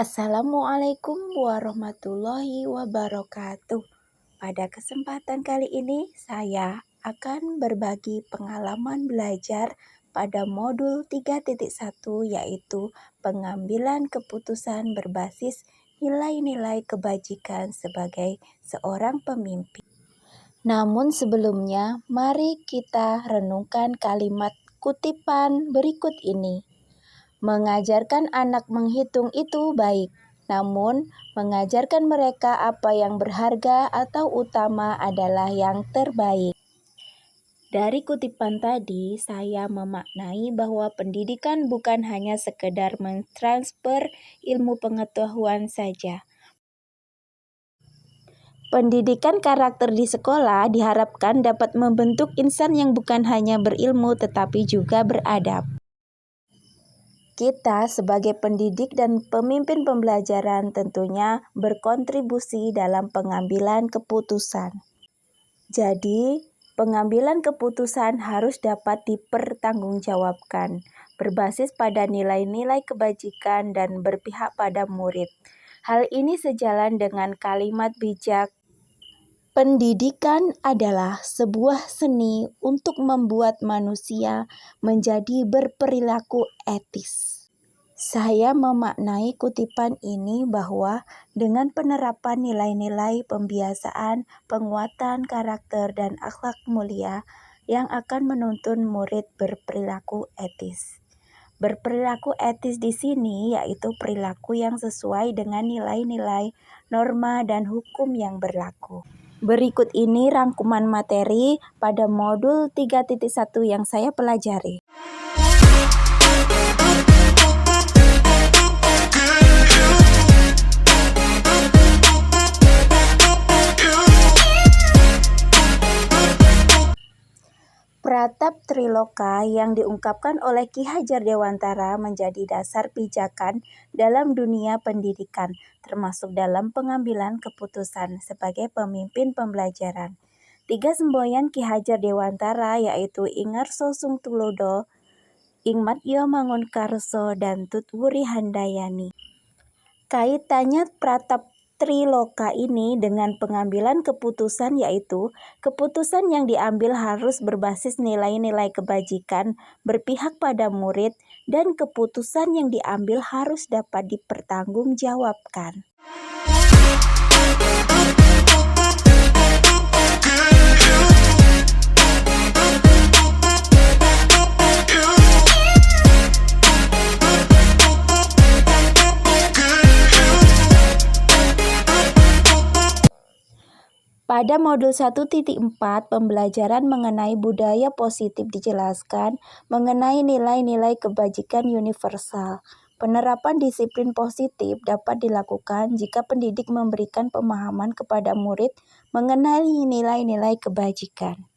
Assalamualaikum warahmatullahi wabarakatuh. Pada kesempatan kali ini saya akan berbagi pengalaman belajar pada modul 3.1 yaitu pengambilan keputusan berbasis nilai-nilai kebajikan sebagai seorang pemimpin. Namun sebelumnya, mari kita renungkan kalimat kutipan berikut ini. Mengajarkan anak menghitung itu baik, namun mengajarkan mereka apa yang berharga atau utama adalah yang terbaik. Dari kutipan tadi, saya memaknai bahwa pendidikan bukan hanya sekedar mentransfer ilmu pengetahuan saja. Pendidikan karakter di sekolah diharapkan dapat membentuk insan yang bukan hanya berilmu tetapi juga beradab. Kita sebagai pendidik dan pemimpin pembelajaran tentunya berkontribusi dalam pengambilan keputusan. Jadi, pengambilan keputusan harus dapat dipertanggungjawabkan, berbasis pada nilai-nilai kebajikan dan berpihak pada murid. Hal ini sejalan dengan kalimat bijak, pendidikan adalah sebuah seni untuk membuat manusia menjadi berperilaku etis. Saya memaknai kutipan ini bahwa dengan penerapan nilai-nilai pembiasaan, penguatan karakter dan akhlak mulia yang akan menuntun murid berperilaku etis. Berperilaku etis di sini yaitu perilaku yang sesuai dengan nilai-nilai, norma, dan hukum yang berlaku. Berikut ini rangkuman materi pada modul 3.1 yang saya pelajari. Pratap Triloka yang diungkapkan oleh Ki Hajar Dewantara menjadi dasar pijakan dalam dunia pendidikan, termasuk dalam pengambilan keputusan sebagai pemimpin pembelajaran. 3 semboyan Ki Hajar Dewantara yaitu Ingarso Sungtulodo, Ingmatyo Mangunkarso, dan Tutwuri Handayani. Kaitannya Pratap Triloka ini dengan pengambilan keputusan yaitu keputusan yang diambil harus berbasis nilai-nilai kebajikan, berpihak pada murid, dan keputusan yang diambil harus dapat dipertanggungjawabkan. Pada modul 1.4, pembelajaran mengenai budaya positif dijelaskan mengenai nilai-nilai kebajikan universal. Penerapan disiplin positif dapat dilakukan jika pendidik memberikan pemahaman kepada murid mengenai nilai-nilai kebajikan.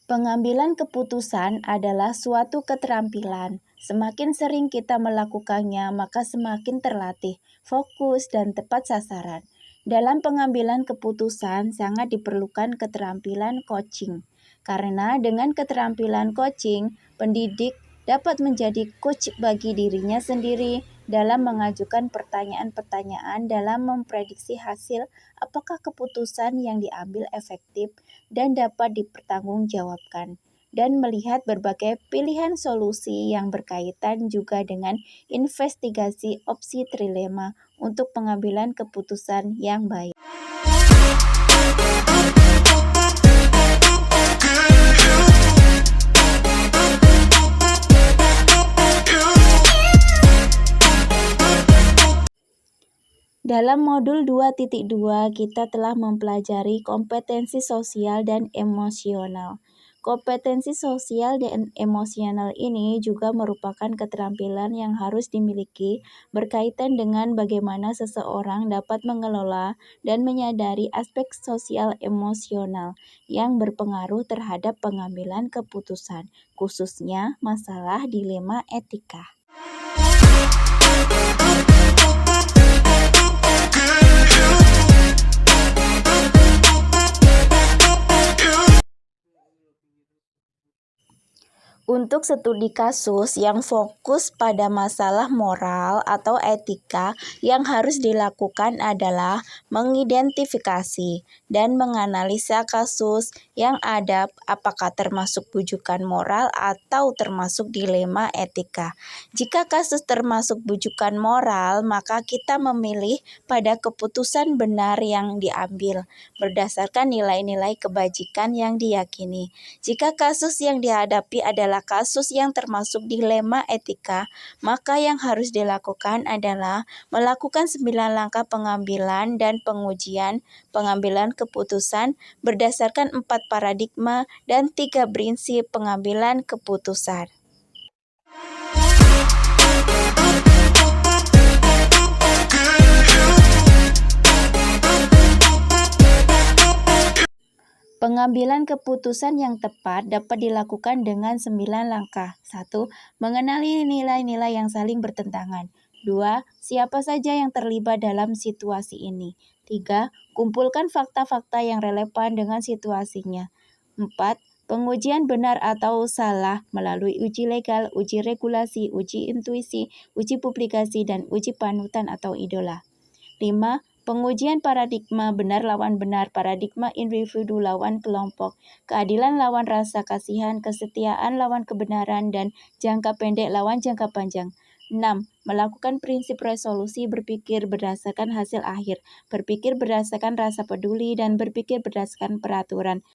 Pengambilan keputusan adalah suatu keterampilan. Semakin sering kita melakukannya, maka semakin terlatih, fokus, dan tepat sasaran. Dalam pengambilan keputusan sangat diperlukan keterampilan coaching. Karena dengan keterampilan coaching, pendidik dapat menjadi coach bagi dirinya sendiri dalam mengajukan pertanyaan-pertanyaan dalam memprediksi hasil apakah keputusan yang diambil efektif dan dapat dipertanggungjawabkan, dan melihat berbagai pilihan solusi yang berkaitan juga dengan investigasi opsi trilema untuk pengambilan keputusan yang baik. Dalam modul 2.2 kita telah mempelajari kompetensi sosial dan emosional. Kompetensi sosial dan emosional ini juga merupakan keterampilan yang harus dimiliki berkaitan dengan bagaimana seseorang dapat mengelola dan menyadari aspek sosial emosional yang berpengaruh terhadap pengambilan keputusan, khususnya masalah dilema etika. Untuk studi kasus yang fokus pada masalah moral atau etika, yang harus dilakukan adalah mengidentifikasi dan menganalisa kasus yang ada apakah termasuk bujukan moral atau termasuk dilema etika. Jika kasus termasuk bujukan moral, maka kita memilih pada keputusan benar yang diambil berdasarkan nilai-nilai kebajikan yang diyakini. Jika kasus yang dihadapi adalah kasus yang termasuk dilema etika, maka yang harus dilakukan adalah melakukan 9 langkah pengambilan dan pengujian pengambilan keputusan berdasarkan 4 paradigma dan 3 prinsip pengambilan keputusan. Pengambilan keputusan yang tepat dapat dilakukan dengan 9 langkah. 1. Mengenali nilai-nilai yang saling bertentangan. 2. Siapa saja yang terlibat dalam situasi ini. 3. Kumpulkan fakta-fakta yang relevan dengan situasinya. 4. Pengujian benar atau salah melalui uji legal, uji regulasi, uji intuisi, uji publikasi, dan uji panutan atau idola. 5. Pengujian paradigma benar lawan benar, paradigma individu lawan kelompok, keadilan lawan rasa kasihan, kesetiaan lawan kebenaran, dan jangka pendek lawan jangka panjang. 6. Melakukan prinsip resolusi berpikir berdasarkan hasil akhir, berpikir berdasarkan rasa peduli, dan berpikir berdasarkan peraturan.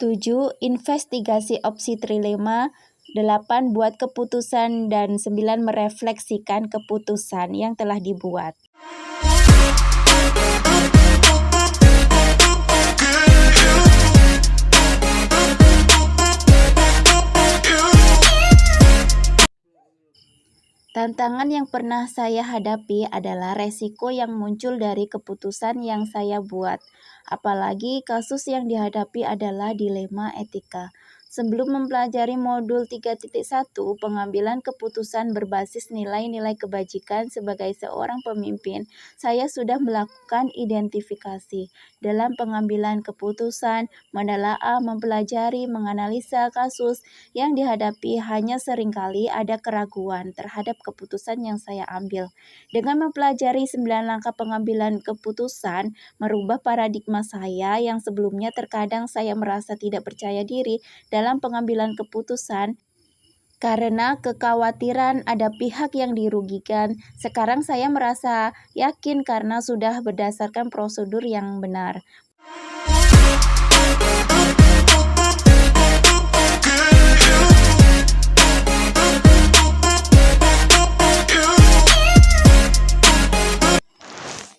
7. Investigasi opsi trilema. 8. Buat keputusan, dan 9. Merefleksikan keputusan yang telah dibuat. Tantangan yang pernah saya hadapi adalah resiko yang muncul dari keputusan yang saya buat, apalagi kasus yang dihadapi adalah dilema etika. Sebelum mempelajari modul 3.1 pengambilan keputusan berbasis nilai-nilai kebajikan sebagai seorang pemimpin, saya sudah melakukan identifikasi. Dalam pengambilan keputusan, menelaah, mempelajari, menganalisa kasus yang dihadapi, hanya seringkali ada keraguan terhadap keputusan yang saya ambil. Dengan mempelajari 9 langkah pengambilan keputusan, merubah paradigma saya yang sebelumnya terkadang saya merasa tidak percaya diri dalam pengambilan keputusan karena kekhawatiran ada pihak yang dirugikan. Sekarang saya merasa yakin karena sudah berdasarkan prosedur yang benar.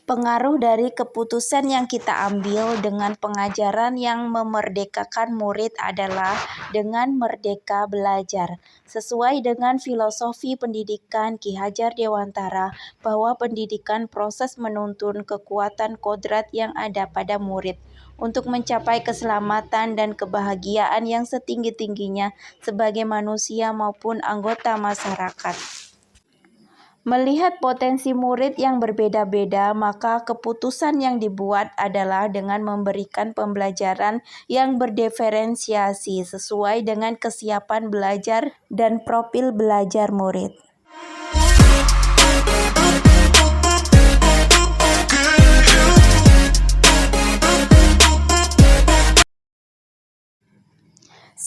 Pengaruh dari keputusan yang kita ambil dengan pengajaran yang memerdekakan murid adalah dengan merdeka belajar. Sesuai dengan filosofi pendidikan Ki Hajar Dewantara, bahwa pendidikan proses menuntun kekuatan kodrat yang ada pada murid untuk mencapai keselamatan dan kebahagiaan yang setinggi-tingginya sebagai manusia maupun anggota masyarakat. Melihat potensi murid yang berbeda-beda, maka keputusan yang dibuat adalah dengan memberikan pembelajaran yang berdiferensiasi sesuai dengan kesiapan belajar dan profil belajar murid.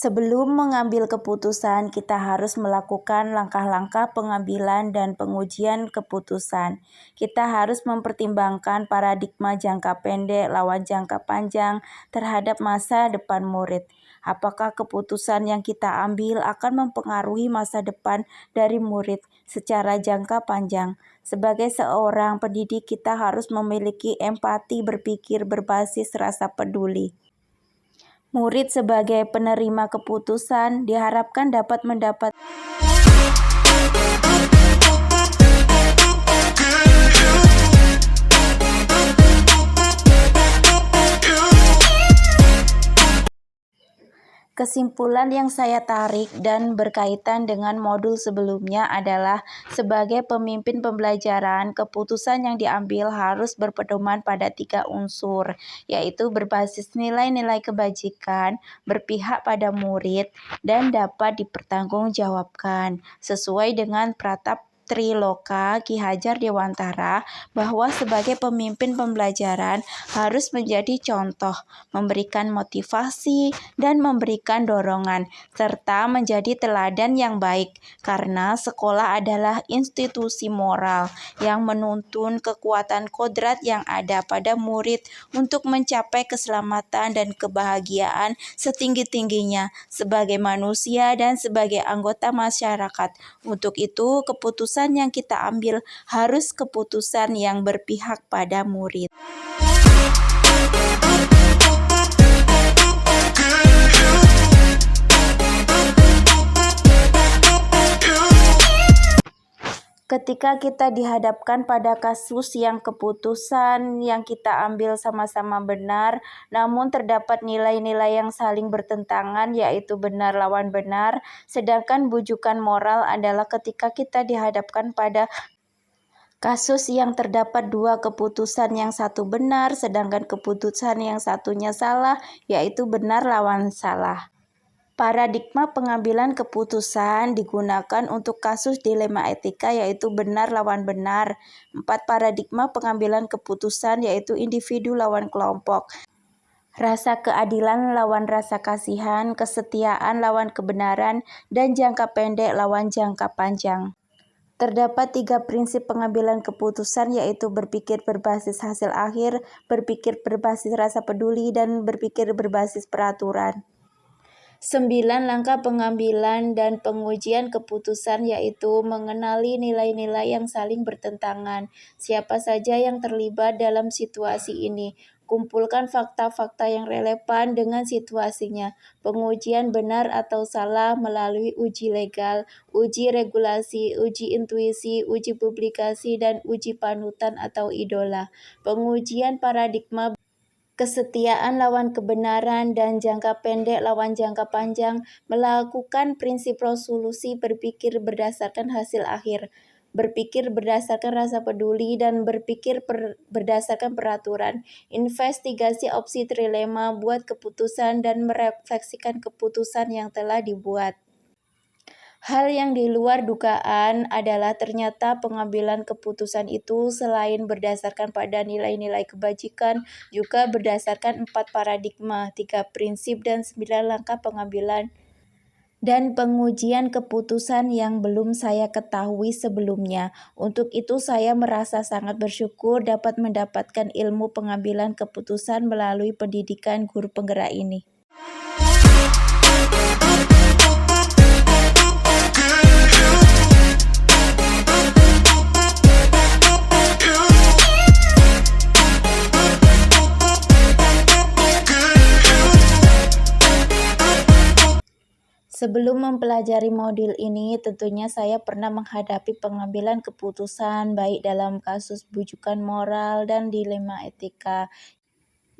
Sebelum mengambil keputusan, kita harus melakukan langkah-langkah pengambilan dan pengujian keputusan. Kita harus mempertimbangkan paradigma jangka pendek lawan jangka panjang terhadap masa depan murid. Apakah keputusan yang kita ambil akan mempengaruhi masa depan dari murid secara jangka panjang? Sebagai seorang pendidik, kita harus memiliki empati berpikir berbasis rasa peduli. Murid sebagai penerima keputusan diharapkan dapat mendapat kesimpulan yang saya tarik dan berkaitan dengan modul sebelumnya adalah sebagai pemimpin pembelajaran, keputusan yang diambil harus berpedoman pada 3 unsur, yaitu berbasis nilai-nilai kebajikan, berpihak pada murid, dan dapat dipertanggungjawabkan, sesuai dengan Pratap Triloka Ki Hajar Dewantara bahwa sebagai pemimpin pembelajaran harus menjadi contoh, memberikan motivasi, dan memberikan dorongan, serta menjadi teladan yang baik, karena sekolah adalah institusi moral yang menuntun kekuatan kodrat yang ada pada murid untuk mencapai keselamatan dan kebahagiaan setinggi-tingginya sebagai manusia dan sebagai anggota masyarakat. Untuk itu, keputusan yang kita ambil harus keputusan yang berpihak pada murid. Ketika kita dihadapkan pada kasus yang keputusan yang kita ambil sama-sama benar, namun terdapat nilai-nilai yang saling bertentangan, yaitu benar lawan benar, sedangkan bujukan moral adalah ketika kita dihadapkan pada kasus yang terdapat 2 keputusan, yang satu benar, sedangkan keputusan yang satunya salah, yaitu benar lawan salah. Paradigma pengambilan keputusan digunakan untuk kasus dilema etika, yaitu benar lawan benar. 4 paradigma pengambilan keputusan, yaitu individu lawan kelompok, rasa keadilan lawan rasa kasihan, kesetiaan lawan kebenaran, dan jangka pendek lawan jangka panjang. Terdapat 3 prinsip pengambilan keputusan, yaitu berpikir berbasis hasil akhir, berpikir berbasis rasa peduli, dan berpikir berbasis peraturan. 9 langkah pengambilan dan pengujian keputusan, yaitu mengenali nilai-nilai yang saling bertentangan. Siapa saja yang terlibat dalam situasi ini. Kumpulkan fakta-fakta yang relevan dengan situasinya. Pengujian benar atau salah melalui uji legal, uji regulasi, uji intuisi, uji publikasi, dan uji panutan atau idola. Pengujian paradigma kesetiaan lawan kebenaran dan jangka pendek lawan jangka panjang, melakukan prinsip resolusi, berpikir berdasarkan hasil akhir, berpikir berdasarkan rasa peduli, dan berpikir berdasarkan peraturan. Investigasi opsi trilema, buat keputusan dan merefleksikan keputusan yang telah dibuat. Hal yang di luar dugaan adalah ternyata pengambilan keputusan itu selain berdasarkan pada nilai-nilai kebajikan, juga berdasarkan 4 paradigma, 3 prinsip, dan 9 langkah pengambilan dan pengujian keputusan yang belum saya ketahui sebelumnya. Untuk itu saya merasa sangat bersyukur dapat mendapatkan ilmu pengambilan keputusan melalui pendidikan guru penggerak ini. Sebelum mempelajari modul ini, tentunya saya pernah menghadapi pengambilan keputusan baik dalam kasus bujukan moral dan dilema etika.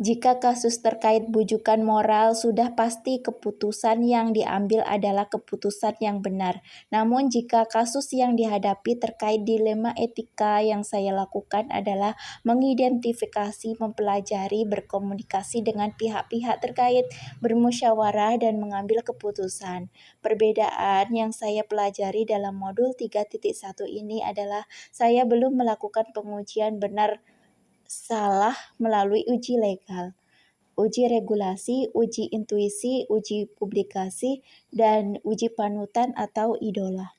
Jika kasus terkait bujukan moral, sudah pasti keputusan yang diambil adalah keputusan yang benar. Namun jika kasus yang dihadapi terkait dilema etika, yang saya lakukan adalah mengidentifikasi, mempelajari, berkomunikasi dengan pihak-pihak terkait, bermusyawarah, dan mengambil keputusan. Perbedaan yang saya pelajari dalam modul 3.1 ini adalah saya belum melakukan pengujian benar salah melalui uji legal, uji regulasi, uji intuisi, uji publikasi, dan uji panutan atau idola.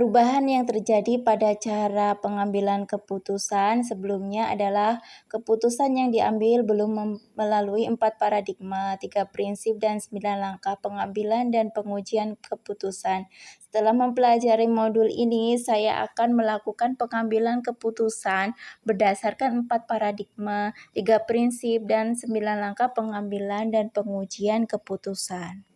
Perubahan yang terjadi pada cara pengambilan keputusan sebelumnya adalah keputusan yang diambil belum melalui 4 paradigma, 3 prinsip, dan 9 langkah pengambilan dan pengujian keputusan. Setelah mempelajari modul ini, saya akan melakukan pengambilan keputusan berdasarkan 4 paradigma, 3 prinsip, dan 9 langkah pengambilan dan pengujian keputusan.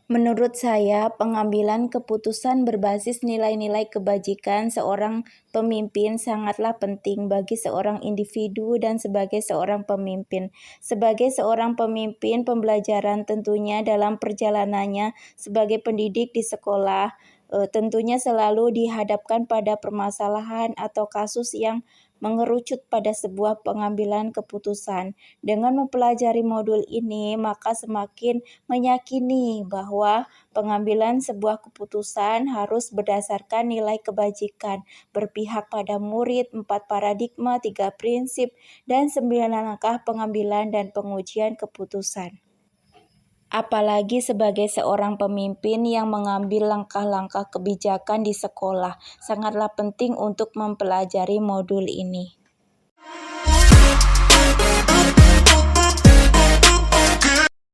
Menurut saya, pengambilan keputusan berbasis nilai-nilai kebajikan seorang pemimpin sangatlah penting bagi seorang individu dan sebagai seorang pemimpin. Sebagai seorang pemimpin, pembelajaran tentunya dalam perjalanannya sebagai pendidik di sekolah, tentunya selalu dihadapkan pada permasalahan atau kasus yang mengerucut pada sebuah pengambilan keputusan. Dengan mempelajari modul ini, maka semakin meyakini bahwa pengambilan sebuah keputusan harus berdasarkan nilai kebajikan, berpihak pada murid, 4 paradigma, 3 prinsip, dan 9 langkah pengambilan dan pengujian keputusan. Apalagi sebagai seorang pemimpin yang mengambil langkah-langkah kebijakan di sekolah, sangatlah penting untuk mempelajari modul ini.